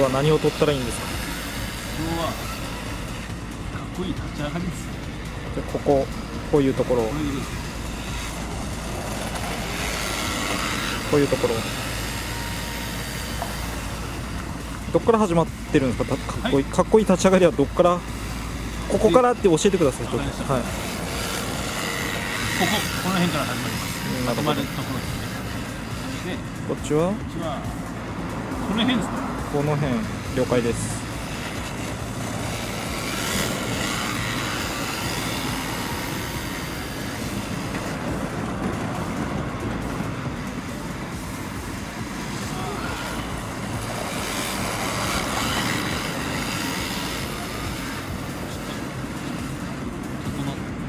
日は何を取ったらいいんですか？今日はかっこいい立ち上がりですね。じゃあこういうところ、これでいいです。こういうところ、どっから始まってるんですか？かっこいい、かっこいい立ち上がりはどっから、ここからって教えてください。ちょっと、わかりました。はい、この辺から始まります。なるほど。始まるところですね。で、こっちはこっちはこの辺ですね。この辺、了解です。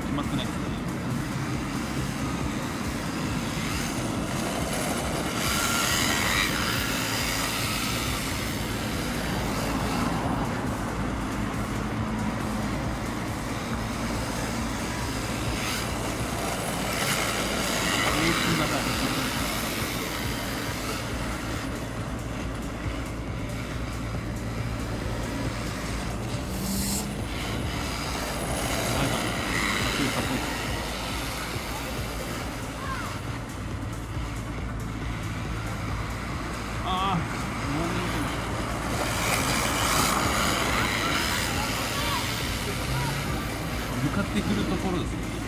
決まってないですね。ああ、向かってくるところですね。